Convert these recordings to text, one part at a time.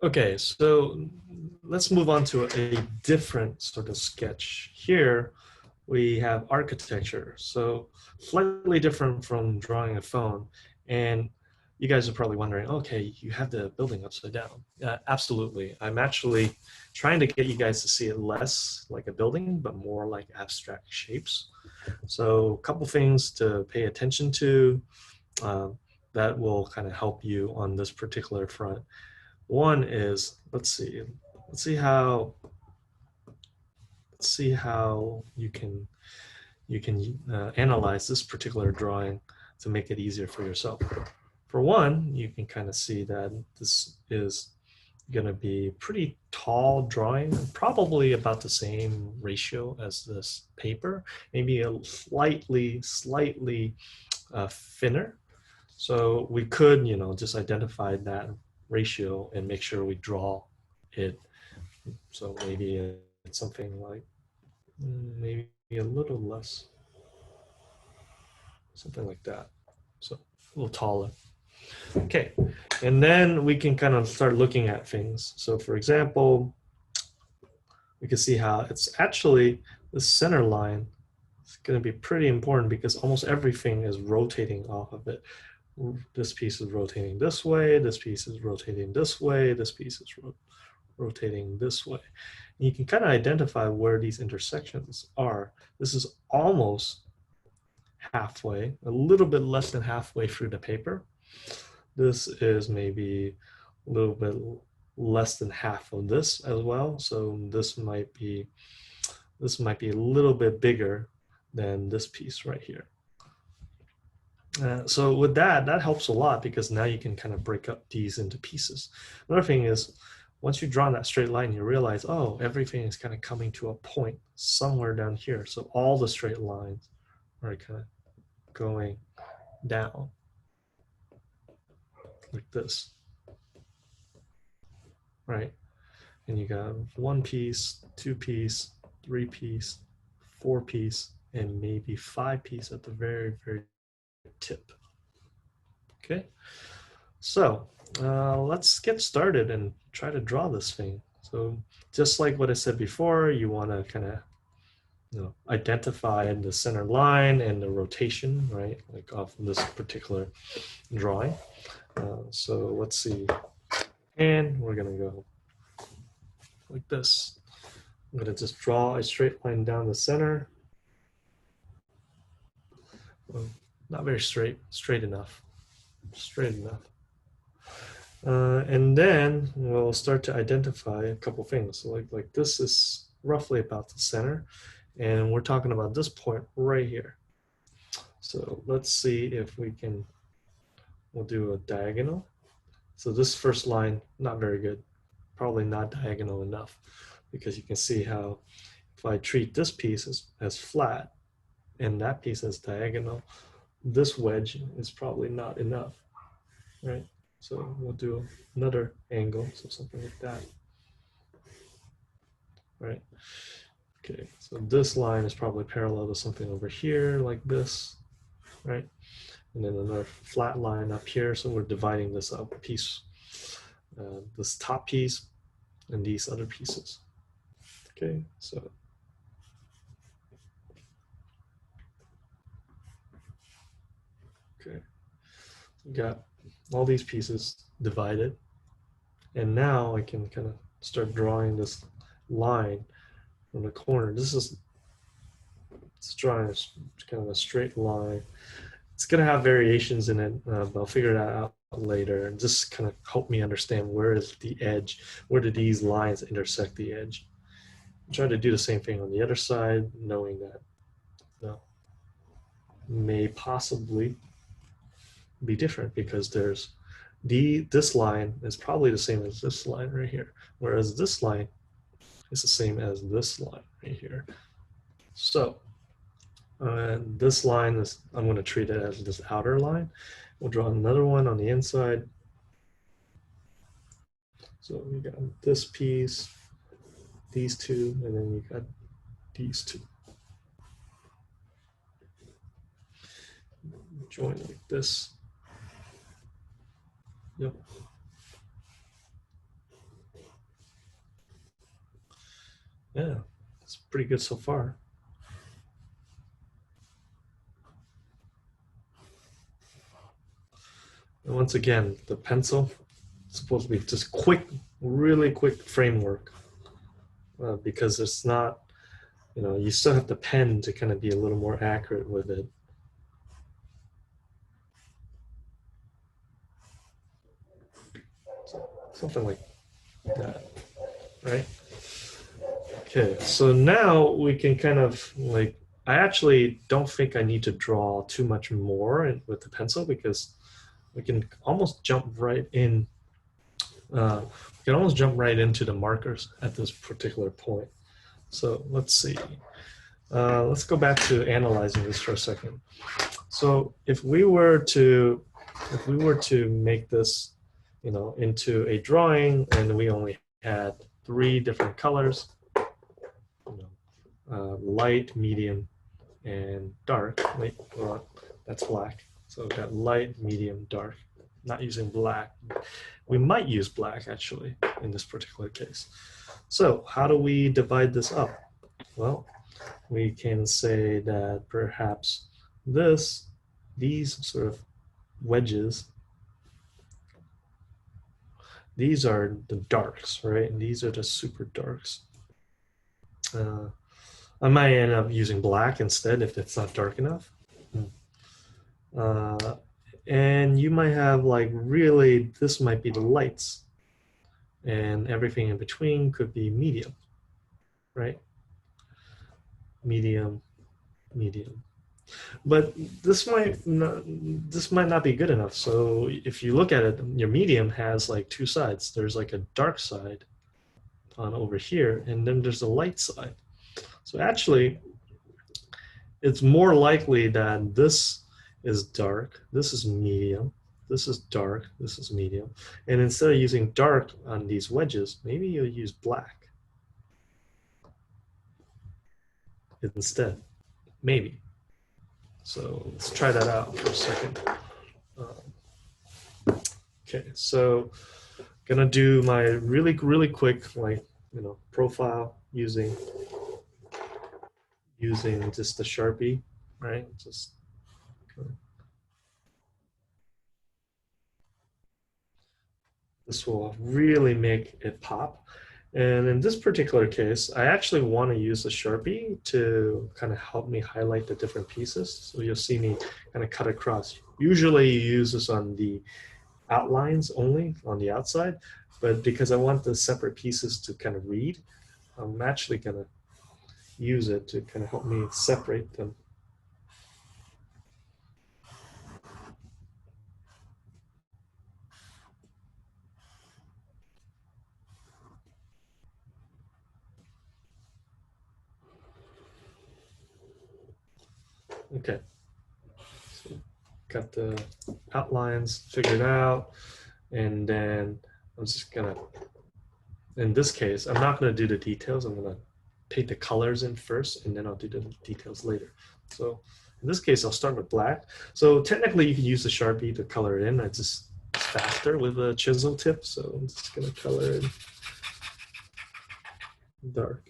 Okay, so let's move on to a different sort of sketch. Here we have architecture, so slightly different from drawing a phone. And you guys are probably wondering, okay, you have the building upside down. Absolutely. I'm actually trying to get you guys to see it less like a building, but more like abstract shapes. So a couple things to pay attention to uh, that will kind of help you on this particular front. One is let's see how let's see how you can analyze this particular drawing to make it easier for yourself. For one, you can kind of see that this is going to be pretty tall drawing, probably about the same ratio as this paper, maybe a slightly thinner. So we could, just identify that ratio and make sure we draw it. So maybe it's something like maybe a little less, something like that. So a little taller. Okay, and then we can kind of start looking at things. So for example, we can see how it's actually the center line is going to be pretty important because almost everything is rotating off of it. This piece is rotating this way, this piece is rotating this way, this piece is rotating this way. And you can kind of identify where these intersections are. This is almost halfway, a little bit less than halfway through the paper. This is maybe a little bit less than half of this as well. So this might be a little bit bigger than this piece right here. So with that helps a lot because now you can kind of break up these into pieces. Another thing is, once you draw that straight line, you realize, oh, everything is kind of coming to a point somewhere down here. So all the straight lines are kind of going down like this, right? And you got one piece, two piece, three piece, four piece, and maybe five piece at the very tip. Okay, so let's get started and try to draw this thing. So just like what I said before, you want to kind of identify the center line and the rotation, right? Like off this particular drawing. So let's see, and we're gonna go like this. I'm gonna just draw a straight line down the center. Well, not very straight enough, straight enough. And then we'll start to identify a couple things. So like this is roughly about the center, and we're talking about this point right here. So let's see if we'll do a diagonal. So this first line, not very good, probably not diagonal enough, because you can see how if I treat this piece as flat and that piece as diagonal, this wedge is probably not enough, right? So we'll do another angle, so something like that, right? Okay, so this line is probably parallel to something over here like this, right? And then another flat line up here, so we're dividing this up piece, this top piece and these other pieces. Okay, so okay, we got all these pieces divided, and now I can kind of start drawing this line from the corner. This drawing kind of a straight line. It's gonna have variations in it, but I'll figure that out later and just kind of help me understand where is the edge, where do these lines intersect the edge. I'm trying to do the same thing on the other side, knowing that may possibly be different because this line is probably the same as this line right here, whereas this line is the same as this line right here. So this line is, I'm going to treat it as this outer line. We'll draw another one on the inside. So we got this piece, these two, and then you got these two. Join like this. Yep. Yeah, it's pretty good so far. And once again, the pencil is supposed to be just quick, really quick framework because it's not, you still have the pen to kind of be a little more accurate with it. So, something like that, right? Okay, so now we can kind of like, I actually don't think I need to draw too much more with the pencil because we can almost jump right in. We can almost jump right into the markers at this particular point. So let's see. Let's go back to analyzing this for a second. So if we were to make this, into a drawing, and we only had three different colors, light, medium, and dark. Wait, well, that's black. So we've got light, medium, dark. Not using black. We might use black actually in this particular case. So how do we divide this up? Well, we can say that perhaps these sort of wedges, these are the darks, right? And these are the super darks. I might end up using black instead if it's not dark enough. Uh, and you might have like really, this might be the lights, and everything in between could be medium, right? Medium, medium. But this might not be good enough. So if you look at it, your medium has like two sides. There's like a dark side on over here, and then there's a light side. So actually, it's more likely that this is dark, this is medium, this is dark, this is medium. And instead of using dark on these wedges, maybe you'll use black instead. Maybe. So let's try that out for a second. Okay, so gonna do my really, really quick, like, profile using just the Sharpie, right? Just this will really make it pop. And in this particular case, I actually want to use the Sharpie to kind of help me highlight the different pieces. So you'll see me kind of cut across. Usually you use this on the outlines only, on the outside, but because I want the separate pieces to kind of read, I'm actually going to use it to kind of help me separate them. Okay, so got the outlines figured out, and then I'm just gonna, in this case, I'm not gonna do the details. I'm gonna paint the colors in first, and then I'll do the details later. So in this case, I'll start with black. So technically, you can use the Sharpie to color it in. It's faster with a chisel tip, so I'm just gonna color in dark.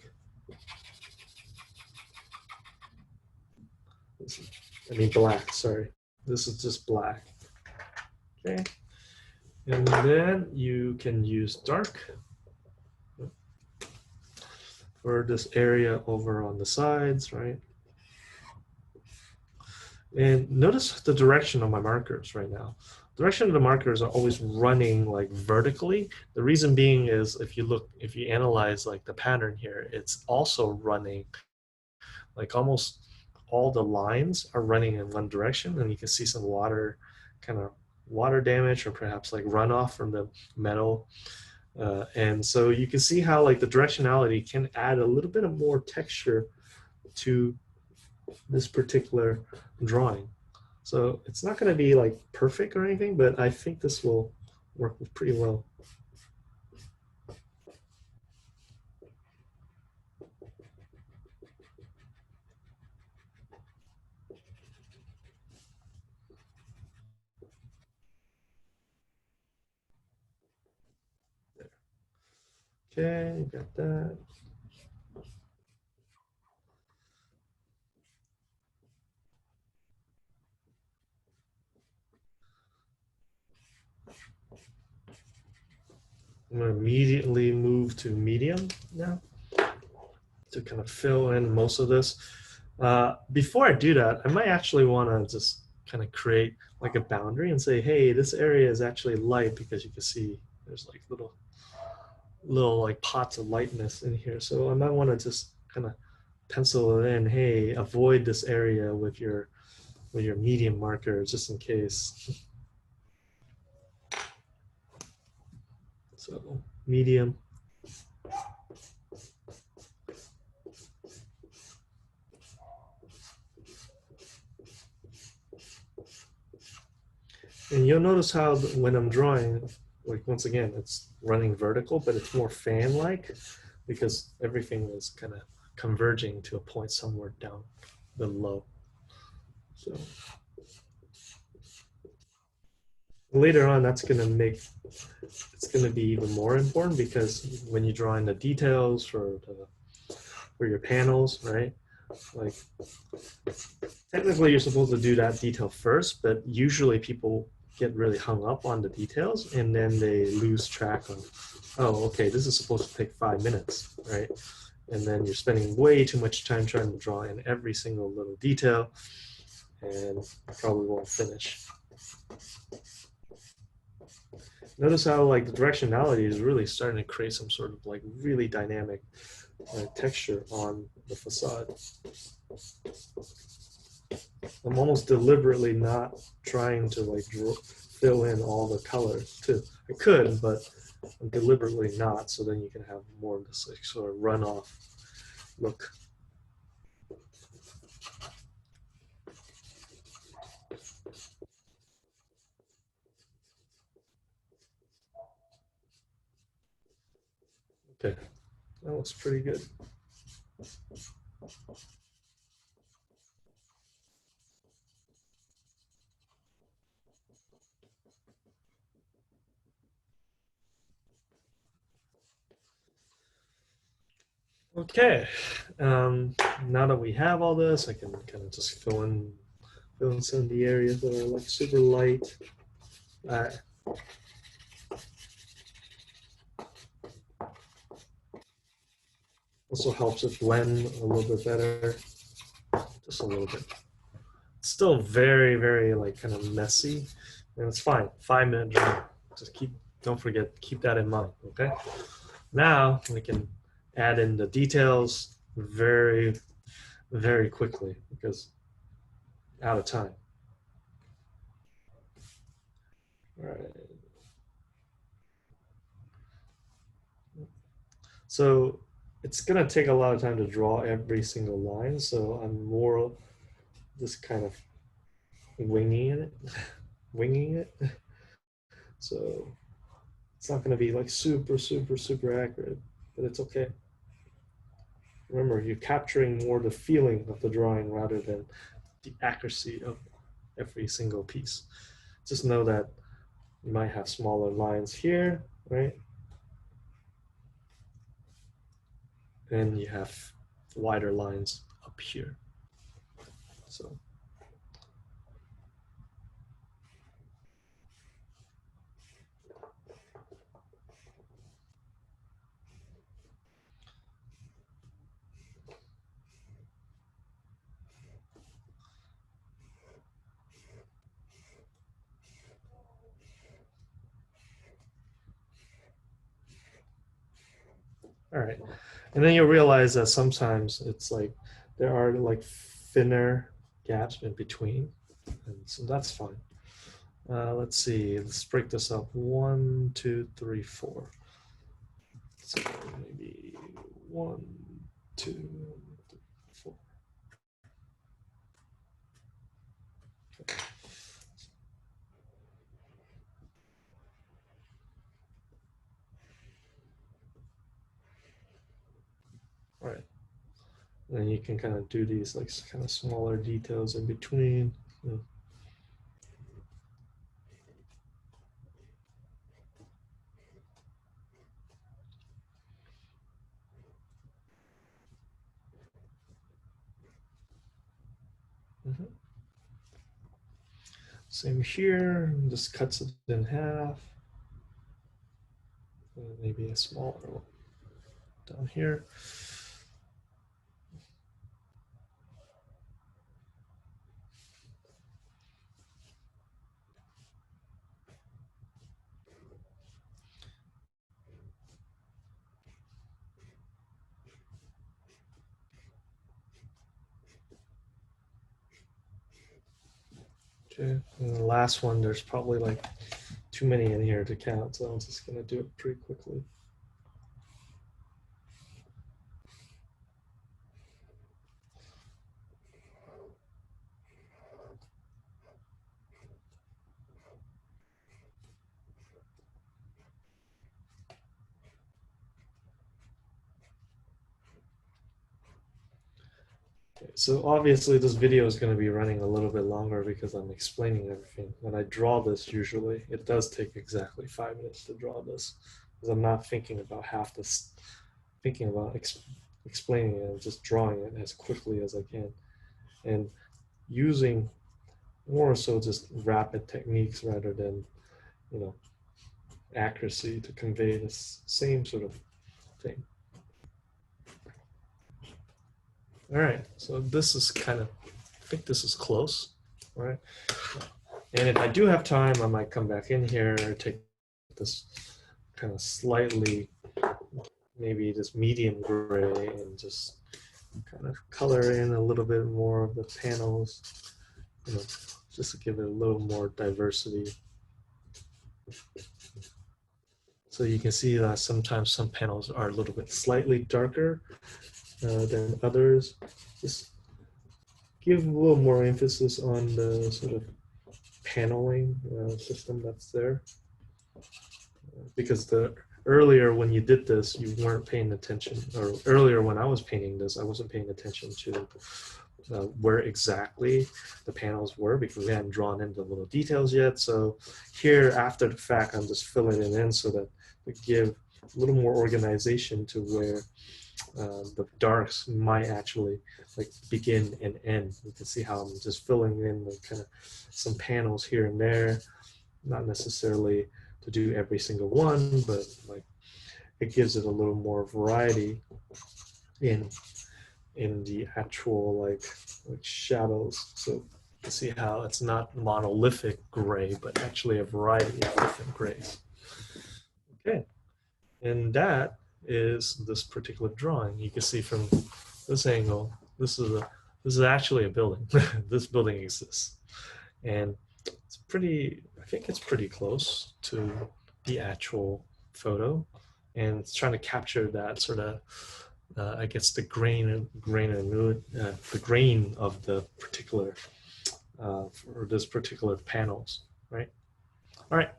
I mean black. Sorry, this is just black. Okay, and then you can use dark for this area over on the sides, right? And notice the direction of my markers right now. The direction of the markers are always running like vertically. The reason being is if you analyze like the pattern here, it's also running like almost all the lines are running in one direction, and you can see some kind of water damage or perhaps like runoff from the metal. And so you can see how like the directionality can add a little bit of more texture to this particular drawing. So it's not going to be like perfect or anything, but I think this will work pretty well. Okay, got that. I'm going to immediately move to medium now to kind of fill in most of this. Before I do that, I might actually want to just kind of create like a boundary and say, hey, this area is actually light, because you can see there's like little like pots of lightness in here. So I might want to just kind of pencil it in, hey, avoid this area with your medium marker just in case. So medium. And you'll notice how when I'm drawing, like once again, it's running vertical, but it's more fan-like because everything is kind of converging to a point somewhere down below. So later on, that's going to make it's going to be even more important, because when you draw in the details for your panels, right? Like technically you're supposed to do that detail first, but usually people get really hung up on the details and then they lose track of, oh, okay, this is supposed to take 5 minutes, right? And then you're spending way too much time trying to draw in every single little detail, and probably won't finish. Notice how like the directionality is really starting to create some sort of like really dynamic texture on the facade. I'm almost deliberately not trying to like fill in all the colors too. I could, but I'm deliberately not, so then you can have more of this like sort of runoff look. Okay, that looks pretty good. Okay, now that we have all this, I can kind of just fill in some of the areas that are like super light. Uh, Also helps it blend a little bit better, just a little bit. It's still very, very like kind of messy, and it's fine. 5 minute draw. Just don't forget, keep that in mind. Okay. Now we can add in the details very, very quickly because out of time. All right. So it's gonna take a lot of time to draw every single line. So I'm more just kind of winging it, winging it. So it's not gonna be like super, super, super accurate, but it's okay. Remember, you're capturing more the feeling of the drawing rather than the accuracy of every single piece. Just know that you might have smaller lines here, right? And you have wider lines up here. So, all right. And then you'll realize that sometimes it's like there are like thinner gaps in between. And so that's fine. Let's see. Let's break this up. 1, 2, 3, 4. So maybe 1, 2, 3, 4. Okay. All right. And then you can kind of do these like kind of smaller details in between. Mm-hmm. Same here, just cuts it in half. maybe a smaller one down here. Okay, and the last one, there's probably like too many in here to count, so I'm just going to do it pretty quickly. So obviously this video is going to be running a little bit longer because I'm explaining everything. When I draw this, usually it does take exactly 5 minutes to draw this because I'm not thinking about half this, thinking about explaining it and just drawing it as quickly as I can, and using more so just rapid techniques rather than, you know, accuracy to convey this same sort of thing. All right, so this is kind of, I think this is close, all right? And if I do have time, I might come back in here, take this kind of slightly, maybe this medium gray, and just kind of color in a little bit more of the panels, you know, just to give it a little more diversity. So you can see that sometimes some panels are a little bit slightly darker than others. Just give a little more emphasis on the sort of paneling system that's there. Because the earlier when you did this, you weren't paying attention, or earlier when I was painting this, I wasn't paying attention to where exactly the panels were because we hadn't drawn into little details yet. So here, after the fact, I'm just filling it in so that to give a little more organization to where the darks might actually like begin and end. You can see how I'm just filling in the kind of some panels here and there, not necessarily to do every single one, but like it gives it a little more variety in the actual like shadows. So you see how it's not monolithic gray, but actually a variety of different grays. Okay, and that is this particular drawing. You can see from this angle, this is actually a building. This building exists, and it's pretty. I think it's pretty close to the actual photo, and it's trying to capture that sort of. I guess the grain of the particular for this particular panels, right? All right.